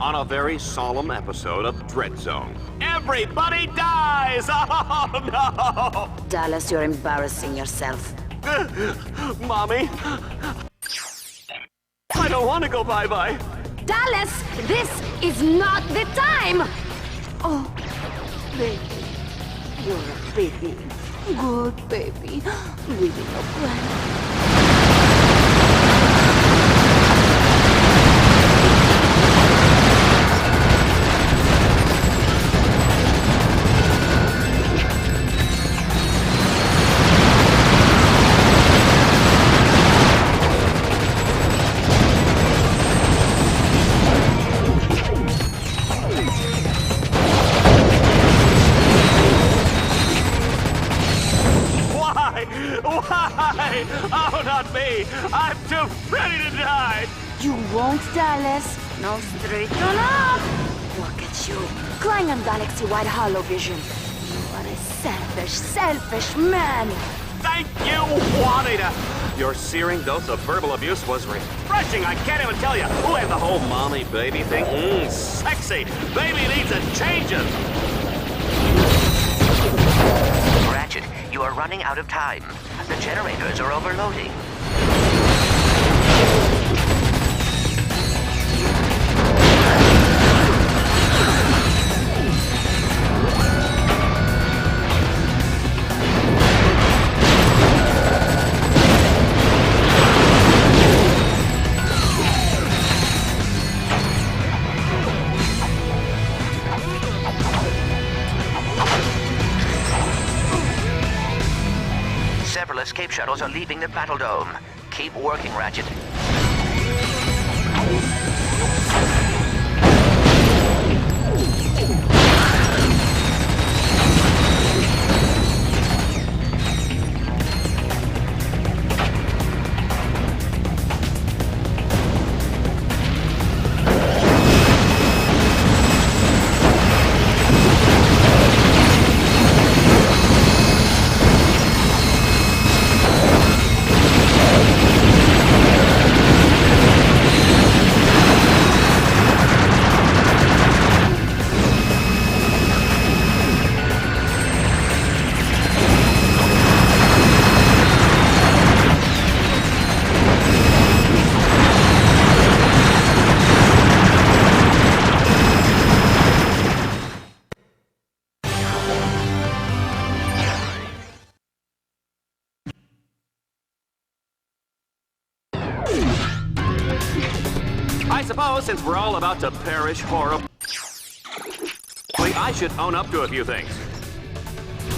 on a very solemn episode of Dread Zone. Everybody dies! Oh, no! Dallas, you're embarrassing yourself. Mommy? I don't want to go bye-bye. Dallas, this is not the time! Oh, baby. You're a baby. Good baby. Really no plan. Why? Oh, not me! I'm too ready to die! You won't, Dallas. No, straight on up. Look at you. Climb on galaxy-wide hollow vision. You are a selfish, selfish man. Thank you, Juanita! Your searing dose of verbal abuse was refreshing. I can't even tell you. Who had the whole mommy-baby thing? Sexy. Baby needs a changes. Ratchet, you are running out of time. The generators are overloading. Several escape shuttles are leaving the battle dome. Keep working, Ratchet. I suppose since we're all about to perish horribly, I should own up to a few things.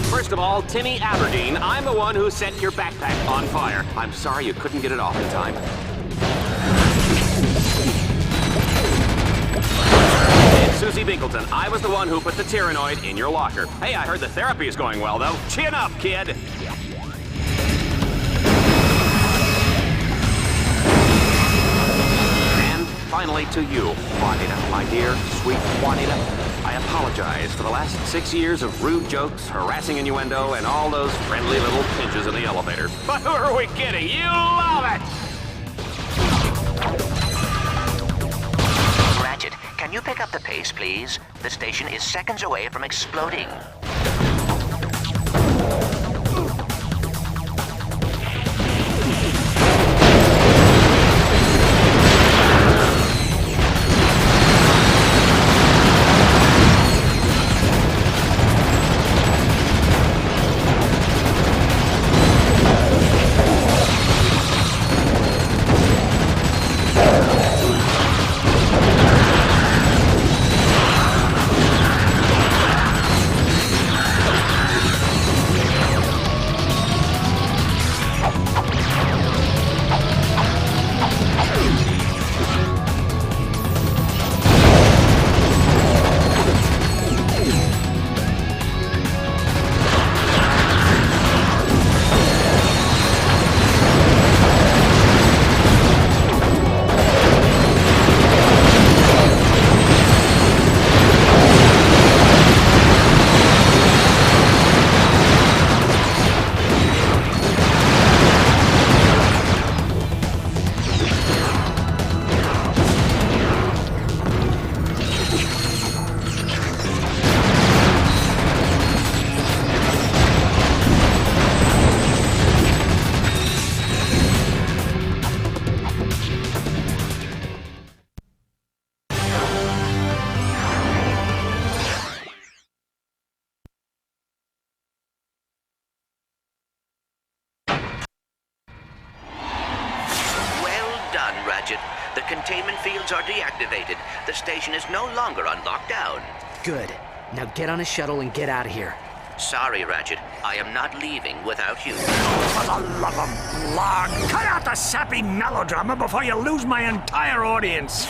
First of all, Timmy Aberdeen, I'm the one who set your backpack on fire. I'm sorry you couldn't get it off in time. And Susie Binkleton, I was the one who put the Tyrannoid in your locker. Hey, I heard the therapy is going well, though. Chin up, kid! Finally to you, Juanita, my dear, sweet Juanita. I apologize for the last 6 years of rude jokes, harassing innuendo, and all those friendly little pinches in the elevator. But who are we kidding? You love it! Ratchet, can you pick up the pace, please? The station is seconds away from exploding. Containment fields are deactivated. The station is no longer on lockdown. Good. Now get on a shuttle and get out of here. Sorry, Ratchet. I am not leaving without you. For the love of Blarg, cut out the sappy melodrama before you lose my entire audience.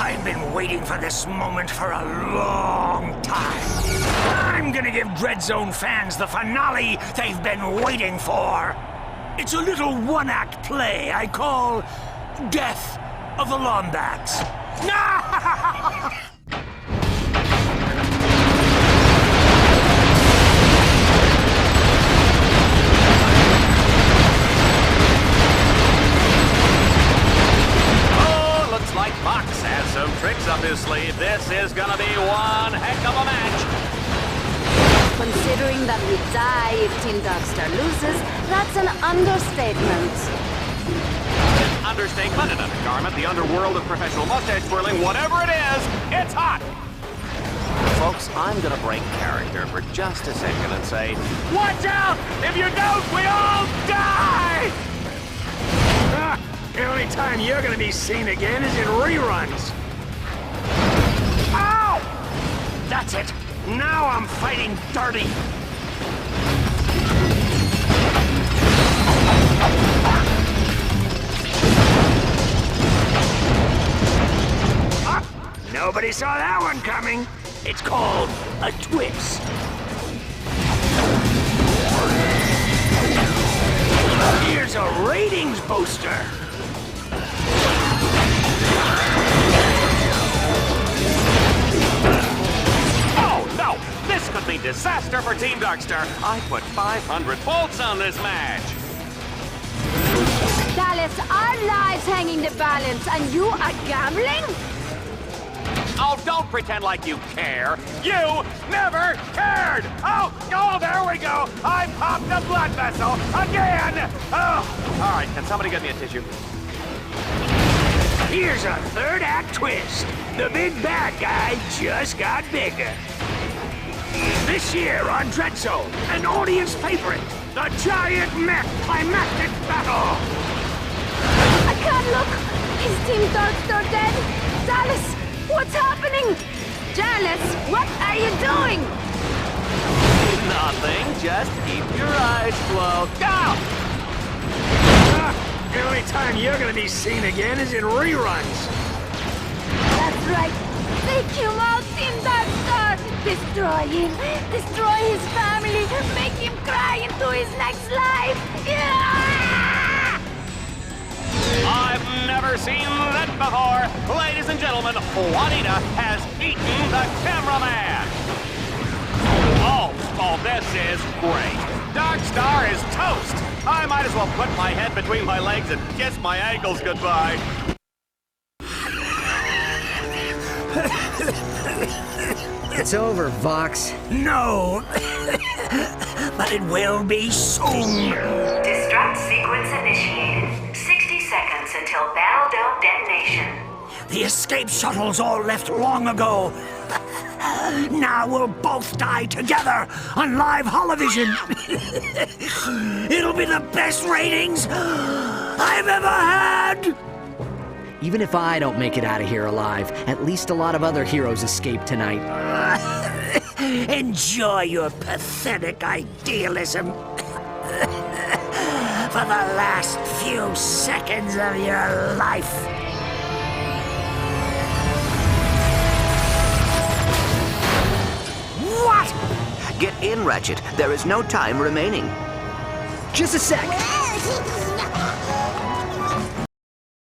I've been waiting for this moment for a long time. I'm gonna give Dreadzone fans the finale they've been waiting for. It's a little one-act play I call Death of the Lombats. Looks like Fox has some tricks up his sleeve. This is gonna be one heck of a match. Considering that we die if Team Darkstar loses, that's an understatement. An understatement, an undergarment, the underworld of professional mustache twirling, whatever it is, it's hot! Folks, I'm gonna break character for just a second and say, watch out! If you don't, we all die! The only time you're gonna be seen again is in reruns. Ow! That's it. Now I'm fighting dirty. Nobody saw that one coming. It's called a twist. Here's a ratings booster. Oh, no! This could be disaster for Team Darkstar. I put 500 volts on this match. Dallas, our lives hang in the balance, and you are gambling? Oh, don't pretend like you care. You never cared! Oh, there we go! I popped a blood vessel again! Oh, all right, can somebody get me a tissue? Here's a third act twist. The big bad guy just got bigger. This year on Dreadzone, an audience favorite, the giant mech climactic battle. I can't look! Is Team Darkstar dead? Dallas, what's happening? Dallas, what are you doing? Nothing, just keep your eyes closed. Go! The only time you're gonna be seen again is in reruns. That's right. Take him out, Team Darkstar! Destroy him! Destroy his family! Make him cry into his next life! Yeah! I've never seen that before. Ladies and gentlemen, Juanita has eaten the cameraman. Oh, this is great. Darkstar is toast. I might as well put my head between my legs and kiss my ankles goodbye. It's over, Vox. No, but it will be soon. Destruct sequence initiated. 60 seconds until Battle Dome detonation. The escape shuttles all left long ago. Now we'll both die together on live holovision. It'll be the best ratings I've ever had. Even if I don't make it out of here alive, at least a lot of other heroes escape tonight. Enjoy your pathetic idealism. For the last few seconds of your life. Get in, Ratchet. There is no time remaining. Just a sec.